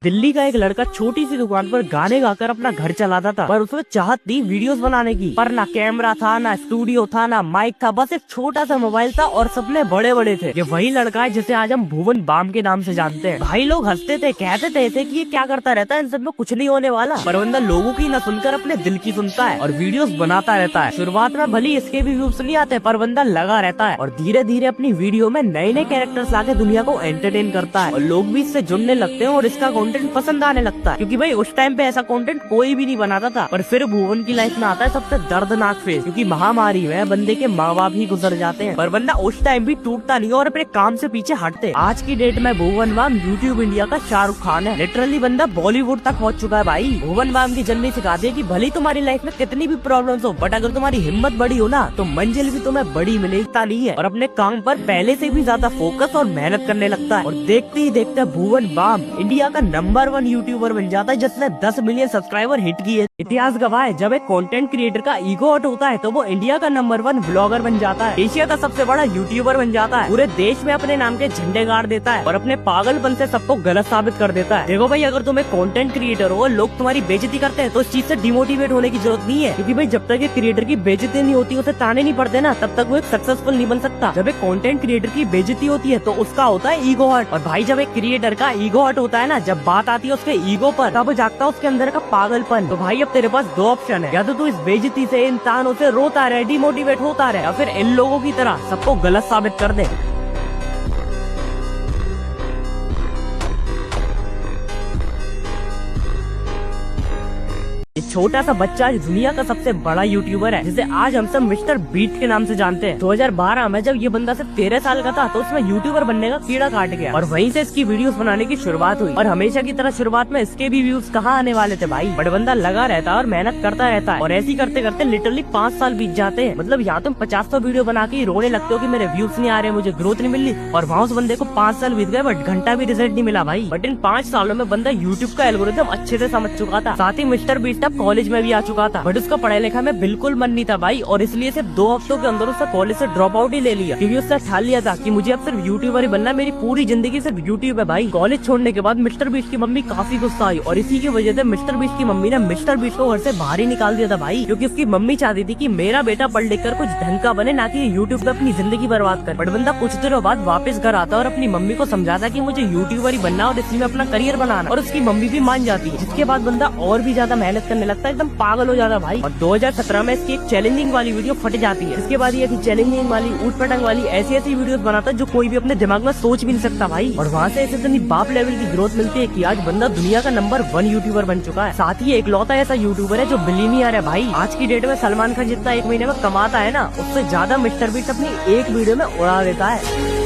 दिल्ली का एक लड़का छोटी सी दुकान पर गाने गाकर अपना घर चलाता था, पर उसमें चाहत थी वीडियोस बनाने की, पर ना कैमरा था, ना स्टूडियो था, ना माइक था, बस एक छोटा सा मोबाइल था और सपने बड़े बड़े थे। ये वही लड़का है जिसे आज हम भुवन बाम के नाम से जानते हैं। भाई लोग हंसते थे, कहते थे कि ये क्या करता रहता है, इन सब में कुछ नहीं होने वाला। पर बंदा लोगों की न सुनकर अपने दिल की सुनता है और वीडियोस बनाता रहता है। शुरुआत में भले इसके भी व्यूज नहीं आते, पर बंदा लगा रहता है और धीरे धीरे अपनी वीडियो में नए नए कैरेक्टर्स लाके दुनिया को एंटरटेन करता है और लोग भी इससे जुड़ने लगते हैं और इसका कंटेंट पसंद आने लगता है। क्योंकि भाई उस टाइम पे ऐसा कंटेंट कोई भी नहीं बनाता था। पर फिर भुवन की लाइफ में आता है सबसे दर्दनाक फेज, क्योंकि महामारी में बंदे के माँ बाप ही गुजर जाते हैं, पर बंदा उस टाइम भी टूटता नहीं और अपने काम से पीछे हटते। आज की डेट में भुवन बाम यूट्यूब इंडिया का शाहरुख खान है। लिटरली बंदा बॉलीवुड तक पहुंच चुका है। भाई भुवन बाम की जर्नी सिखाती है कि भले तुम्हारी लाइफ में कितनी भी प्रॉब्लम्स हो, बट अगर तुम्हारी हिम्मत बड़ी हो ना, तो मंजिल भी तुम्हें बड़ी मिलता नहीं है। और अपने काम पर पहले से भी ज्यादा फोकस और मेहनत करने लगता है और देखते ही देखते भुवन बाम इंडिया का नंबर 1 यूट्यूबर बन जाता है, जिसने 10 मिलियन सब्सक्राइबर हिट किए। इतिहास गवाह है, जब एक कंटेंट क्रिएटर का ईगो हट होता है तो वो इंडिया का नंबर 1 ब्लॉगर बन जाता है, एशिया का सबसे बड़ा यूट्यूबर बन जाता है, पूरे देश में अपने नाम के झंडे गाड़ देता है और अपने पागलपन से सबको गलत साबित कर देता है। देखो भाई, अगर तुम एक कंटेंट क्रिएटर हो, लोग तुम्हारी बेइज्जती करते हैं, तो इस चीज से डिमोटिवेट होने की जरूरत नहीं है। क्योंकि भाई जब तक एक क्रिएटर की बेइज्जती नहीं होती, उसे ताने नहीं पड़ते ना, तब तक वो एक सक्सेसफुल नहीं बन सकता। जब एक कंटेंट क्रिएटर की बेइज्जती होती है तो उसका होता है ईगो हट। और भाई जब एक क्रिएटर का ईगो हट होता है ना, जब बात आती है उसके ईगो पर, तब जागता है उसके अंदर का पागलपन। तो भाई अब तेरे पास 2 ऑप्शन है, या तो तू इस बेइज्जती से, इन तानों से रोता रहे, डिमोटिवेट होता रहे, या फिर इन लोगों की तरह सबको गलत साबित कर दे। छोटा सा बच्चा आज दुनिया का सबसे बड़ा यूट्यूबर है, जिसे आज हम सब मिस्टर बीट के नाम से जानते हैं। 2012 में जब ये बंदा सिर्फ 13 साल का था, तो उसमें यूट्यूबर बनने का कीड़ा काट गया और वहीं से इसकी वीडियोस बनाने की शुरुआत हुई। और हमेशा की तरह शुरुआत में इसके भी व्यूज कहाँ आने वाले थे भाई, बट बंदा लगा रहता है और मेहनत करता रहता है और ऐसे करते करते लिटरली 5 साल बीत जाते हैं। मतलब यहाँ तुम 50 वीडियो बना के रोने लगते हो कि मेरे व्यूज नहीं आ रहे, मुझे ग्रोथ नहीं मिल रही, और वहाँ उस बंदे को 5 साल बीत गए बट घंटा भी रिजल्ट नहीं मिला भाई। बट इन 5 सालों में बंदा यूट्यूब का एल्गोरिथम अच्छे से समझ चुका था, साथ ही मिस्टर बीट अब कॉलेज में भी आ चुका था। बट उसका पढ़ाई लिखा में बिल्कुल मन नहीं था भाई, और इसलिए सिर्फ 2 हफ्तों के अंदर उसने कॉलेज से ड्रॉप आउट ही ले लिया, क्योंकि उसने ठान लिया था कि मुझे अब सिर्फ यूट्यूबर ही बनना, मेरी पूरी जिंदगी सिर्फ यूट्यूब है भाई। कॉलेज छोड़ने के बाद मिस्टर बीस्ट की मम्मी काफी गुस्सा आई और इसी की वजह से मिस्टर बीस्ट की मम्मी ने मिस्टर बीस्ट को घर से बाहर ही निकाल दिया था भाई, क्योंकि उसकी मम्मी चाहती थी कि मेरा बेटा पढ़ लिख कर कुछ ढंग का बने, ना कि यूट्यूब पे अपनी जिंदगी बर्बाद कर। बट बंदा कुछ दिनों बाद वापस घर आता और अपनी मम्मी को समझाता कि मुझे यूट्यूबर ही बनना और इसलिए अपना करियर बनाना, और उसकी मम्मी भी मान जाती है, जिसके बाद बंदा और भी ज्यादा मेहनत करने लगता है, एकदम पागल हो जाता भाई। और 2017 में इसकी एक चैलेंजिंग वाली वीडियो फट जाती है। इसके बाद ये चैलेंजिंग वाली, ऊट पटांग वाली ऐसी वीडियोस बनाता है जो कोई भी अपने दिमाग में सोच भी नहीं सकता भाई। और वहाँ से इतनी बाप लेवल की ग्रोथ मिलती है कि आज बंदा दुनिया का नंबर 1 यूट्यूबर बन चुका है। साथ ही एकलौता ऐसा यूट्यूबर है जो बिलियनियर है भाई। आज की डेट में सलमान खान जितना एक महीने में कमाता है ना, उससे ज्यादा मिस्टर बीस्ट अपनी एक वीडियो में उड़ा देता है।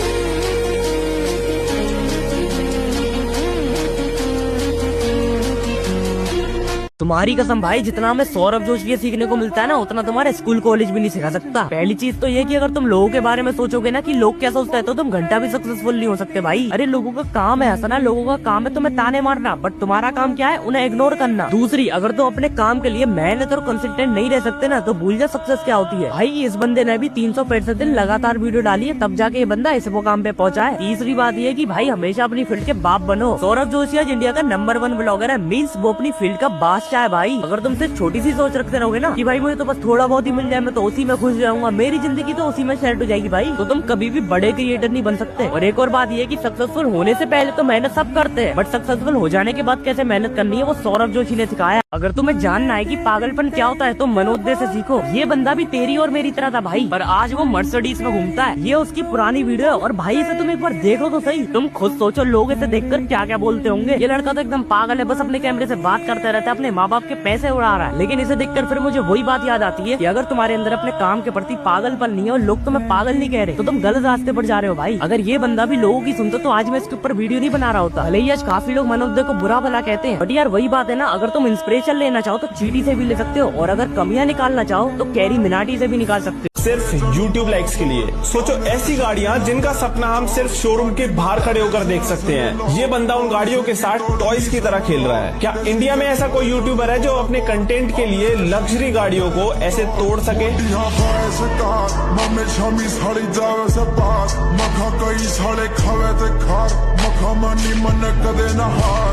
तुम्हारी कसम भाई, जितना हमें सौरभ जोशी सीखने को मिलता है ना, उतना तुम्हारे स्कूल कॉलेज भी नहीं सिखा सकता। पहली चीज तो ये कि अगर तुम लोगों के बारे में सोचोगे ना कि लोग क्या सोचते हैं, तो तुम घंटा भी सक्सेसफुल नहीं हो सकते भाई। अरे लोगों का काम है हंसना, लोगों का काम है तुम्हें ताने मारना, बट तुम्हारा काम क्या है, उन्हें इग्नोर करना। दूसरी, अगर तुम अपने काम के लिए मेहनत और कंसिस्टेंट नहीं रह सकते ना, तो भूल जा सक्सेस क्या होती है भाई। इस बंदे ने भी 365 दिन लगातार वीडियो डाली है, तब जाके ये बंदा इस मुकाम पे पहुंचा है। तीसरी बात ये कि भाई हमेशा अपनी फील्ड के बाप बनो। सौरभ जोशी आज इंडिया का नंबर 1 ब्लॉगर है, मीन्स वो अपनी फील्ड का बादशाह है भाई। अगर तुम सिर्फ छोटी सी सोच रखते रहोगे ना कि भाई मुझे तो बस थोड़ा बहुत ही मिल जाए, मैं तो उसी में खुश जाऊंगा, मेरी जिंदगी तो उसी में सेट हो जाएगी भाई, तो तुम कभी भी बड़े क्रिएटर नहीं बन सकते। और एक और बात ये कि सक्सेसफुल होने से पहले तो मेहनत सब करते हैं, बट सक्सेसफुल हो जाने के बाद कैसे मेहनत करनी है वो सौरभ जोशी ने सिखाया। अगर तुम्हें जानना है कि पागलपन क्या होता है तो मनोदय से सीखो। ये बंदा भी तेरी और मेरी तरह था भाई, पर आज वो मर्सिडीज में घूमता है। ये उसकी पुरानी वीडियो है और भाई इसे तुम एक बार देखो तो सही, तुम खुद सोचो लोग इसे देखकर क्या क्या बोलते होंगे। ये लड़का तो एकदम पागल है, बस अपने कैमरे से बात करता रहता है, अपने माँ बाप के पैसे उड़ा रहा है। लेकिन इसे देखकर फिर मुझे वही बात याद आती है कि अगर तुम्हारे अंदर अपने काम के प्रति पागलपन नहीं है और लोग तुम्हें पागल नहीं कह रहे, तो तुम गलत रास्ते पर जा रहे हो भाई। अगर ये बंदा भी लोगों की सुनता तो आज मैं इसके ऊपर वीडियो नहीं बना रहा होता। भले ही आज काफी लोग मनोदय को बुरा भला कहते हैं, बट यार वही बात है ना, अगर तुम इंस्पिरेशन लेना चाहो तो चीटी से भी ले सकते हो, और अगर कमियां निकालना चाहो तो कैरी मिनाटी से भी निकाल सकते हो। सिर्फ YouTube लाइक्स के लिए सोचो ऐसी गाड़ियां जिनका सपना हम सिर्फ शोरूम के बाहर खड़े होकर देख सकते हैं। ये बंदा उन गाड़ियों के साथ टॉयज की तरह खेल रहा है। क्या इंडिया में ऐसा कोई यूट्यूबर है जो अपने कंटेंट के लिए लग्जरी गाड़ियों को ऐसे तोड़ सके?